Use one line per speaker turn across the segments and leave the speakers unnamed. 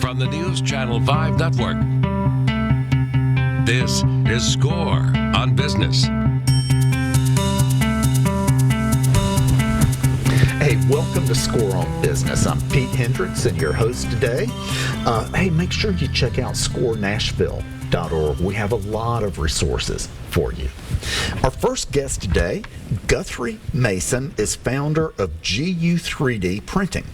from the NewsChannel 5 network. This is Score on Business.
Hey, welcome to Score on Business. I'm Pete Hendricks and your host today. Hey, make sure you check out scorenashville.org. We have a lot of resources for you. Our first guest today, Guthrie Mason, is founder of Gu3D Printing.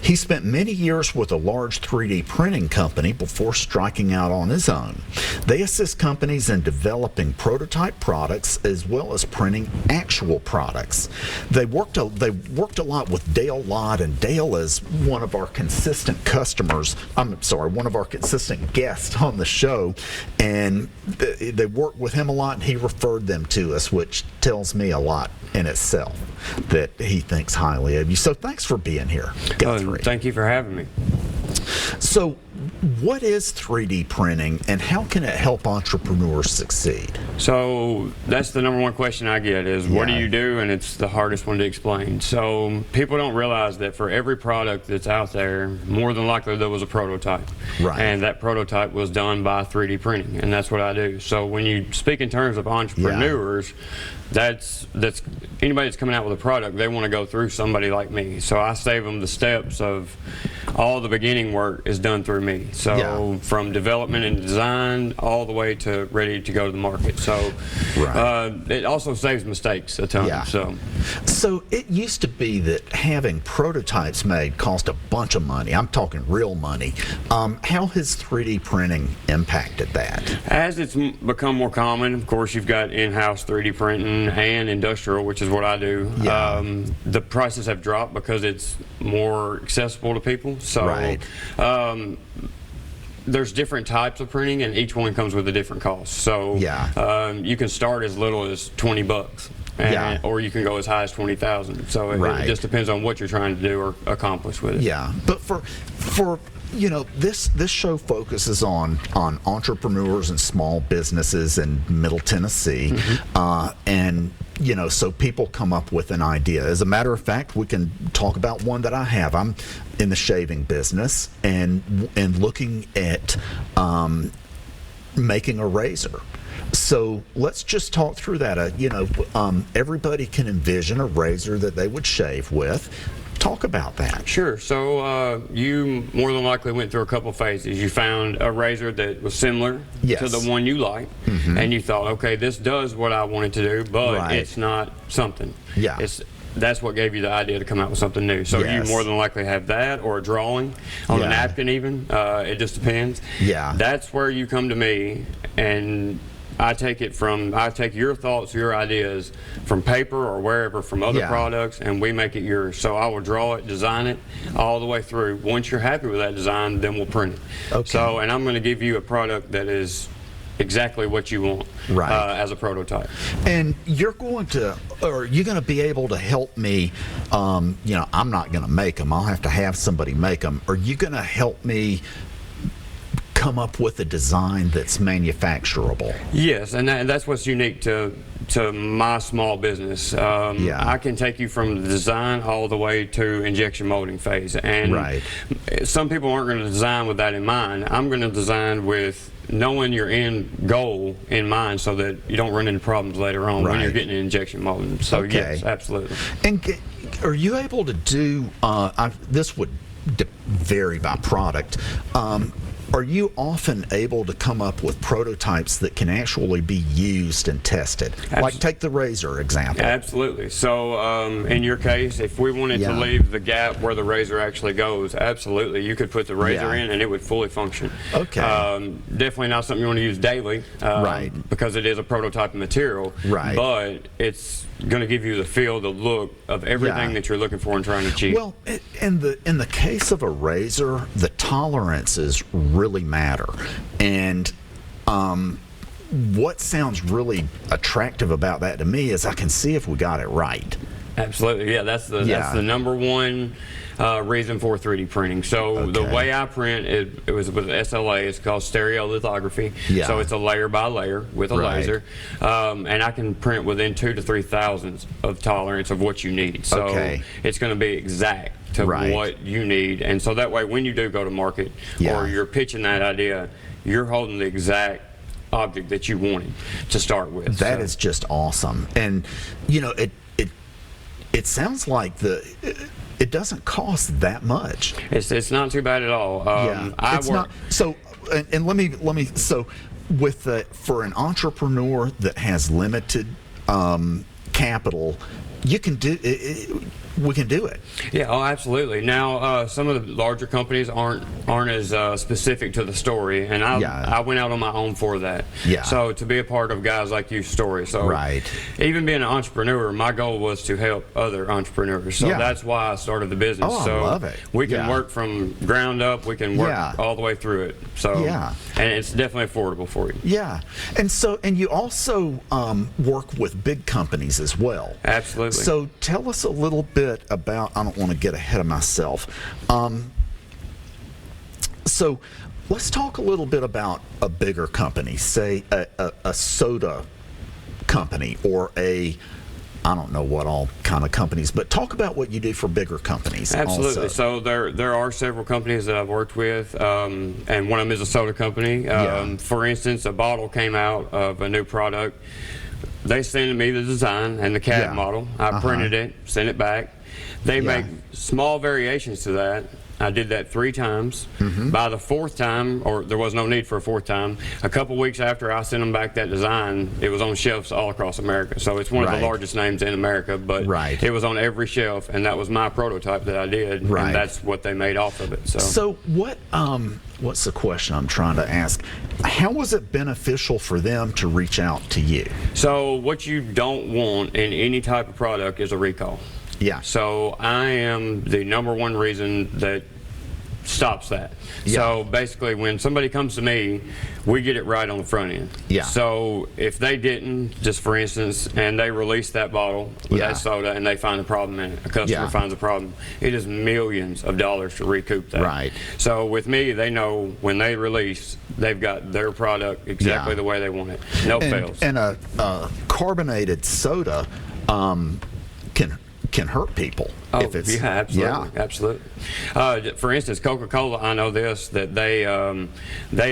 He spent many years with a large 3D printing company before striking out on his own. They assist companies in developing prototype products as well as printing actual products. They worked a lot with Dale Lott, and Dale is one of our consistent one of our consistent guests on the show, and they worked with him a lot, and he referred them to us, which tells me a lot in itself that he thinks highly of you. So thanks for being here, Guthrie.
Thank you for having me.
So what is 3D printing and how can it help entrepreneurs succeed?
So that's the number one question I get is, what do you do? And it's the hardest one to explain. So people don't realize that for every product that's out there, more than likely there was a prototype.
Right.
And that prototype was done by 3D printing, and that's what I do. So when you speak in terms of entrepreneurs, that's anybody that's coming out with a product, they want to go through somebody like me. So I save them the steps of all the beginning work is done through me. So from development and design all the way to ready to go to the market. So it also saves mistakes a ton.
So it used to be that having prototypes made cost a bunch of money. I'm talking real money. How has 3D printing impacted that?
As it's become more common, of course, you've got in-house 3D printing and industrial, which is what I do. The prices have dropped because it's more accessible to people. So there's different types of printing, and each one comes with a different cost. So you can start as little as $20, or you can go as high as $20,000. So it just depends on what you're trying to do or accomplish with it.
Yeah, but for you know, this show focuses on entrepreneurs and small businesses in Middle Tennessee, and you know, so people come up with an idea. As a matter of fact, we can talk about one that I have. I'm in the shaving business and looking at making a razor. So let's just talk through that. Everybody can envision a razor that they would shave with. Talk about that.
Sure. So you more than likely went through a couple phases. You found a razor that was similar to the one you like, and you thought, okay, this does what I wanted to do, but it's not something. That's what gave you the idea to come out with something new. So you more than likely have that, or a drawing on a napkin even. It just depends. That's where you come to me, and I take your thoughts, your ideas from paper or wherever, from other products, and we make it yours. So I will draw it, design it all the way through. Once you're happy with that design, then we'll print it. So, and I'm going to give you a product that is exactly what you want as a prototype.
And you're going to be able to help me, I'm not going to make them. I'll have to have somebody make them. Are you going to help me come up with a design that's manufacturable?
Yes, and that's what's unique to my small business. I can take you from the design all the way to injection molding phase. And some people aren't going to design with that in mind. I'm going to design with knowing your end goal in mind, so that you don't run into problems later on when you're getting an injection molding. So yes, absolutely.
And are you able to do, this would vary by product, are you often able to come up with prototypes that can actually be used and tested? Like take the razor example.
Absolutely. So in your case, if we wanted to leave the gap where the razor actually goes, absolutely, you could put the razor in and it would fully function. Definitely not something you want to use daily, because it is a prototype material, but it's going to give you the feel, the look of everything that you're looking for and trying to achieve.
Well, in the case of a razor, the tolerances really matter, and what sounds really attractive about that to me is I can see if we got it right.
Absolutely, that's the number one reason for 3D printing. So the way I print, it was with SLA. It's called stereolithography. So it's a layer by layer with a laser, and I can print within 2 to 3 thousandths of tolerance of what you need. So it's going to be exact. to what you need. And so that way, when you do go to market or you're pitching that idea, you're holding the exact object that you wanted to start with.
That is just awesome. And, you know, it sounds like it doesn't cost that much.
It's not too bad at all.
So let me so with for an entrepreneur that has limited capital, you can do it. We can do it.
Yeah, oh, absolutely. Now, some of the larger companies aren't as specific to the story, and I went out on my own for that.
Yeah.
So to be a part of guys like you's story. So even being an entrepreneur, my goal was to help other entrepreneurs. So that's why I started the business.
Oh,
so
I love it.
We can work from ground up. We can work all the way through it. So and it's definitely affordable for you.
Yeah, and you also work with big companies as well.
Absolutely.
So tell us a little bit about, I don't want to get ahead of myself. So let's talk a little bit about a bigger company, say a soda company or I don't know what all kind of companies, but talk about what you do for bigger companies.
Absolutely.
Also.
So there are several companies that I've worked with, and one of them is a soda company. For instance, a bottle came out of a new product. They sent me the design and the CAD model. I printed it, sent it back. They make small variations to that. I did that 3 times. By the 4th time, or there was no need for a 4th time, a couple weeks after I sent them back that design, it was on shelves all across America. So it's one of the largest names in America, but it was on every shelf, and that was my prototype that I did, and that's what they made off of it.
So what's the question I'm trying to ask? How was it beneficial for them to reach out to you?
So what you don't want in any type of product is a recall.
Yeah.
So I am the #1 reason that stops that. So basically, when somebody comes to me, we get it right on the front end. So if they didn't, just for instance, and they release that bottle with that soda and they find a problem in it, a customer finds a problem, it is millions of dollars to recoup that. So with me, they know when they release, they've got their product exactly the way they want it. No fails.
And a carbonated soda can hurt people. If it's,
absolutely. For instance, Coca-Cola, I know this, that they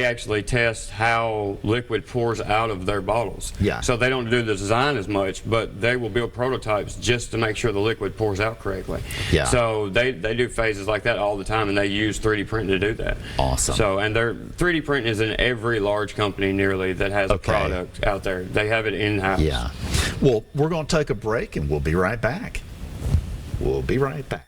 actually test how liquid pours out of their bottles. So they don't do the design as much, but they will build prototypes just to make sure the liquid pours out correctly. So they do phases like that all the time, and they use 3D printing to do that.
Awesome.
So, and their 3D printing is in every large company nearly that has a product out there. They have it in-house.
Well, we're going to take a break, and we'll be right back. We'll be right back.